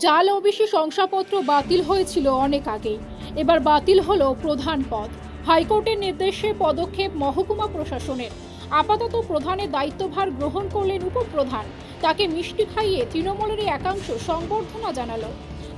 জাল ওবিসি শংসাপত্র বাতিল হয়েছিল অনেক আগেই, এবার বাতিল হলো প্রধান পদ। হাইকোর্টের নির্দেশে পদক্ষেপ মহকুমা প্রশাসনের। আপাতত প্রধানের দায়িত্বভার গ্রহণ করলেন উপপ্রধান। তাকে মিষ্টি খাইয়ে তৃণমূলের একাংশ সংবর্ধনা জানালো।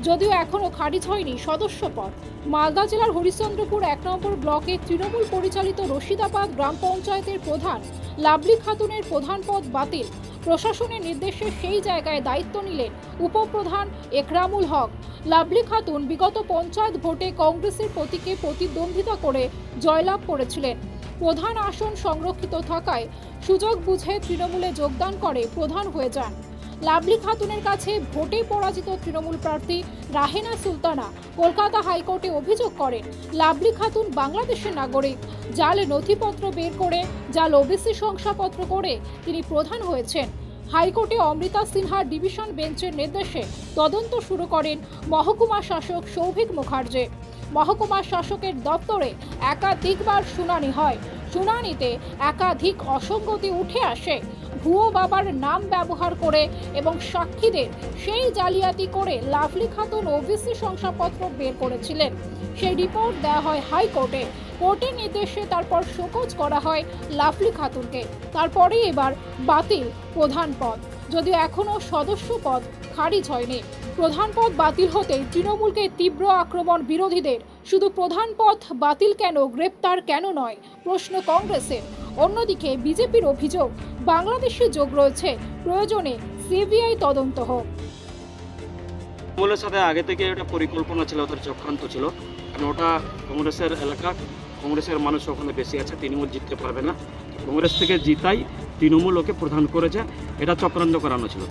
যদিও এখনো খারিজ হয়নি সদস্য পদ। মালদা জেলার হরিশ্চন্দ্রপুর 1 নম্বর ব্লকে তৃণমূল পরিচালিত রশিদাবাদ গ্রাম পঞ্চায়েতের প্রধান লাভলি খাতুনের প্রধান পদ বাতিল। প্রশাসনের নির্দেশে সেই জায়গায় দায়িত্ব নিলেন উপপ্রধান একরামুল হক। লাভলি খাতুন বিগত পঞ্চায়েত ভোটে কংগ্রেসের প্রতীকে প্রতিদ্বন্দ্বিতা করে জয়লাভ করেছিলেন। প্রধান আসন সংরক্ষিত থাকায় সুযোগ বুঝে তৃণমূলে যোগদান করে প্রধান হয়ে যান। লাভলি খাতুনের কাছে ভোটে পরাজিত তৃণমূল প্রার্থী রাহেনা সুলতানা কলকাতা হাইকোর্টে অভিযোগ করেন, লাভলি খাতুন বাংলাদেশের নাগরিক। জাল নথিপত্র বের করে জাল ওবিসি শংসাপত্র করে তিনি প্রধান হয়েছেন। হাইকোর্টে অমৃতা সিনহার ডিভিশন বেঞ্চের নির্দেশে তদন্ত শুরু করেন মহকুমা শাসক সৌভিক মুখার্জি। মহকুমা শাসকের দপ্তরে একাধিকবার শুনানি হয়। শুনানিতে একাধিক অসঙ্গতি উঠে আসে। ভুয়ো বাবার নাম ব্যবহার করে এবং সাক্ষীদের সেই জালিয়াতি করে লাভলি খাতুন ওবিসি শংসাপত্র বের করেছিলেন। সেই রিপোর্ট দেওয়া হয় হাইকোর্টে। কোর্টের নির্দেশে তারপর শোকজ করা হয় লাভলি খাতুনকে। তারপরে এবার বাতিল প্রধান পদ, যদিও এখনো সদস্য পদ খারিজ হয়নি। প্রধান পদ বাতিল হতে তৃণমূলকে তীব্র আক্রমণ বিরোধীদের। শুধু প্রধান পদ বাতিল কেন, গ্রেপ্তার কেন নয়, প্রশ্ন কংগ্রেসের। অন্যদিকে বিজেপির অভিযোগ বাংলাদেশে যোগ রয়েছে, প্রয়োজনে সিবিআই তদন্ত হোক। তৃণমূলের সাথে আগে থেকে একটা পরিকল্পনা ছিল, ওদের চক্রান্ত ছিল, কারণ ওটা কংগ্রেসের এলাকা, কংগ্রেসের মানুষ ওখানে বেশি আছে, তৃণমূল জিততে পারবে না। কংগ্রেস থেকে জিতাই তৃণমূল ওকে প্রধান করেছে, এটা চক্রান্ত করানো ছিল।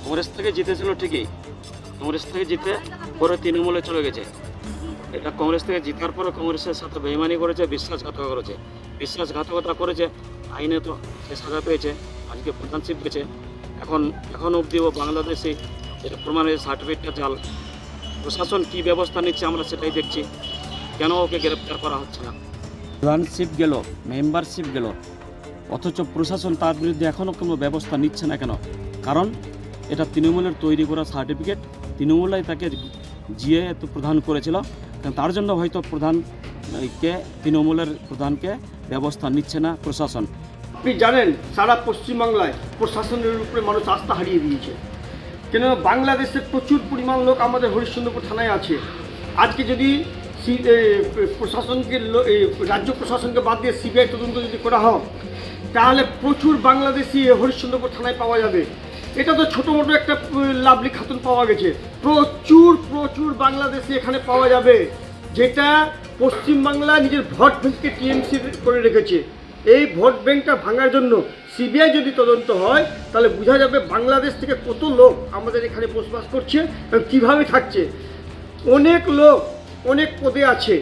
কংগ্রেস থেকে জিতেছিল ঠিকই, কংগ্রেস থেকে জিতে পরে তৃণমূলে চলে গেছে। এটা কংগ্রেস থেকে জিতার পরে কংগ্রেসের সাথে বেইমানি করেছে, বিশ্বাসঘাতকতা করেছে। আইনে তো সে সাজা পেয়েছে, আজকে প্রধানশিপ পেয়েছে। এখন অবধি ও বাংলাদেশে এটা প্রমাণের সার্টিফিকেটটা জাল। প্রশাসন কী ব্যবস্থা নিচ্ছে আমরা সেটাই দেখছি। কেন ওকে গ্রেপ্তার করা হচ্ছে না? প্রধানশিপ গেল, মেম্বারশিপ গেল, অথচ প্রশাসন তার বিরুদ্ধে এখনও কোনো ব্যবস্থা নিচ্ছে না কেন? কারণ এটা তৃণমূলের তৈরি করা সার্টিফিকেট, তৃণমূলাই তাকে জিয়ে তো প্রধান করেছিল। তার জন্য হয়তো তৃণমূলের প্রধানকে ব্যবস্থা নিচ্ছে না প্রশাসন। আপনি জানেন সারা পশ্চিমবাংলায় প্রশাসনের উপরে মানুষ আস্থা হারিয়ে দিয়েছে। কেন বাংলাদেশের প্রচুর পরিমাণ লোক আমাদের হরিশ্চন্দ্রপুর থানায় আছে। আজকে যদি প্রশাসনকে, রাজ্য প্রশাসনকে বাদ দিয়ে সিবিআই তদন্ত যদি করা হয়, তাহলে প্রচুর বাংলাদেশি হরিশ্চন্দ্রপুর থানায় পাওয়া যাবে। এটা তো ছোটো মোটো একটা লাভলি খাতুন পাওয়া গেছে, প্রচুর বাংলাদেশি এখানে পাওয়া যাবে, যেটা পশ্চিমবাংলা নিজের ভোট ব্যাংককে টিএমসি করে রেখেছে। এই ভোট ব্যাংকটা ভাঙার জন্য সিবিআই যদি তদন্ত হয়, তাহলে বোঝা যাবে বাংলাদেশ থেকে কত লোক আমাদের এখানে বসবাস করছে এবং কীভাবে থাকছে। অনেক লোক অনেক পদে আছে,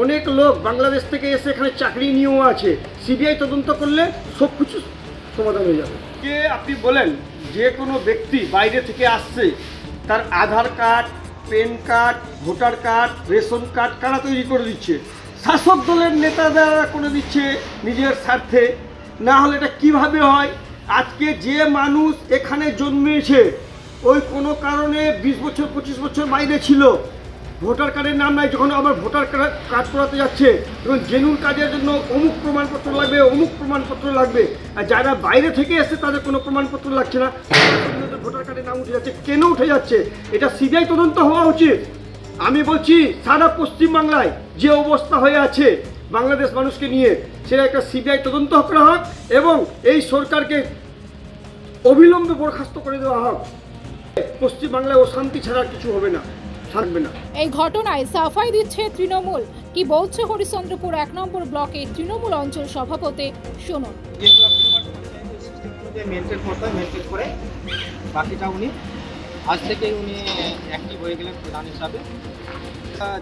অনেক লোক বাংলাদেশ থেকে এসে এখানে চাকরি নিয়েও আছে। সিবিআই তদন্ত করলে সব কিছু সমাধান হয়ে যাবে। যে আপনি বলেন যে কোনো ব্যক্তি বাইরে থেকে আসছে, তার Aadhaar card, PAN card, voter card, ration card কারা তৈরি করে দিচ্ছে? শাসক দলের নেতারা করে দিচ্ছে নিজের স্বার্থে। না হলে এটা কীভাবে হয়? আজকে যে মানুষ এখানে জন্মেছে, ওই কোনো কারণে 20 বছর 25 বছর বাইরে ছিল, ভোটার কার্ডের নাম নাই, যখন আবার ভোটার কার্ড করাতে যাচ্ছে, তখন জেনুইন কাজের জন্য অমুক প্রমাণপত্র লাগবে, আর যারা বাইরে থেকে এসে তাদের কোনো প্রমাণপত্র লাগছে না, ভোটার কার্ডের নাম উঠে যাচ্ছে। কেন উঠে যাচ্ছে? এটা সিবিআই তদন্ত হওয়া উচিত। আমি বলছি সারা পশ্চিমবাংলায় যে অবস্থা হয়ে আছে বাংলাদেশ মানুষকে নিয়ে, সেটা একটা সিবিআই তদন্ত করা হোক এবং এই সরকারকে অবিলম্বে বরখাস্ত করে দেওয়া হোক। পশ্চিমবাংলায় অশান্তি ছাড়া কিছু হবে না, থাকবে না। এই ঘটনায় সাফাই দিচ্ছে তৃণমূল। কি বলছে হরিশ্চন্দ্রপুর 1 নম্বর ব্লকে তৃণমূল অঞ্চল সভাপতি, শুনুন। মেনটেন করে বাকিটা উনি আজ থেকে উনি অ্যাক্টিভ হয়ে গেলেন প্রধান হিসাবে।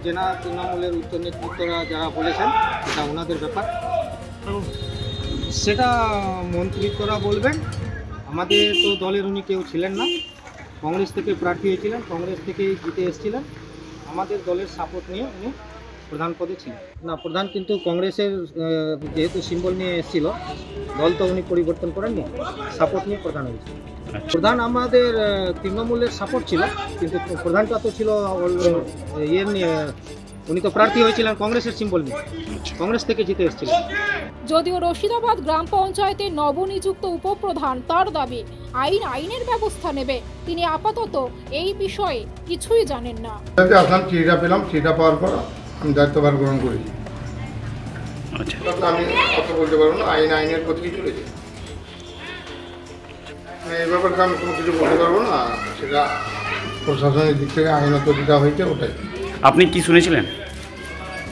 জেলা তৃণমূলের উচ্চ নেতৃত্বরা যারা বলেছেন সেটা ওনাদের ব্যাপার, সেটা মন্ত্রিত্বরা বলবেন। আমাদের তো দলের উনি কেউ ছিলেন না, কংগ্রেস থেকে প্রার্থী হয়েছিলেন, কংগ্রেস থেকেই জিতে এসেছিলেন। আমাদের দলের সাপোর্ট নিয়ে উনি প্রধান পদে ছিলেন না। প্রধান কিন্তু কংগ্রেসের যেহেতু সিম্বল নিয়ে এসেছিল, দল তো উনি পরিবর্তন করেননি, সাপোর্ট নিয়ে প্রধান হয়েছে। প্রধান আমাদের তৃণমূলের সাপোর্ট ছিল, কিন্তু প্রধানটা তো ছিল ইয়ের নিয়ে, উনি তো প্রার্থী হয়েছিলেন কংগ্রেসের সিম্বল নিয়ে, কংগ্রেস থেকে জিতে এসেছিলেন। যদিও রশিদাবাদ গ্রাম পঞ্চায়েতের নবনিযুক্ত উপপ্রধান তার দাবি আইনের ব্যবস্থা নেবে, তিনি আপাতত এই বিষয়ে কিছুই জানেন না। আসলাম, চিঠিটা পেলাম, চিঠিটা পাওয়ার পর আমি দায়িত্বভার গ্রহণ করেছি। আমি কথা বলতে পারবো না, আইনের পথেই চলেছে। এই ব্যাপারে আমি কোনো কিছু বলতে পারবো না, সেটা প্রশাসনের দিক থেকে আইনত যেটা হয়েছে ওটাই। আপনি কি শুনেছিলেন?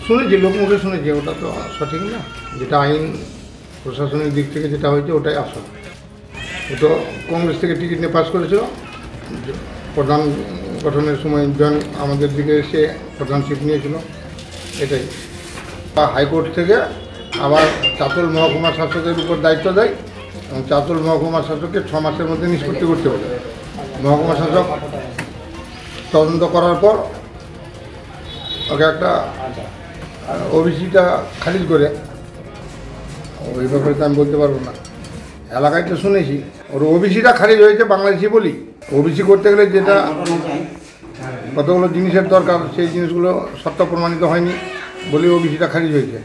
শুনেছি, লোকমুখে শুনেছি, ওটা তো সঠিক না। যেটা আইন প্রশাসনের দিক থেকে যেটা হয়েছে ওটাই আসল। ও তো কংগ্রেস থেকে টিকিট নিয়ে পাস করেছিল, প্রধান গঠনের সময় জয়েন আমাদের দিকে এসে প্রধানশিপ নিয়েছিল, এটাই। হাইকোর্ট থেকে আবার চাতল মহকুমা শাসকের উপর দায়িত্ব দেয় এবং চাতল মহকুমা শাসককে 6 মাসের মধ্যে নিষ্পত্তি করতে বলে। মহকুমা শাসক তদন্ত করার পর ওকে একটা ওবিসিটা খারিজ করে, ওই ব্যাপারে তো আমি বলতে পারবো না। এলাকায় তো শুনেছি ওর ওবিসিটা খারিজ হয়েছে বাংলাদেশি বলি। ওবিসি করতে গেলে যেটা কতগুলো জিনিসের দরকার, সেই জিনিসগুলো সত্য প্রমাণিত হয়নি বলে ওবিসিটা খারিজ হয়েছে।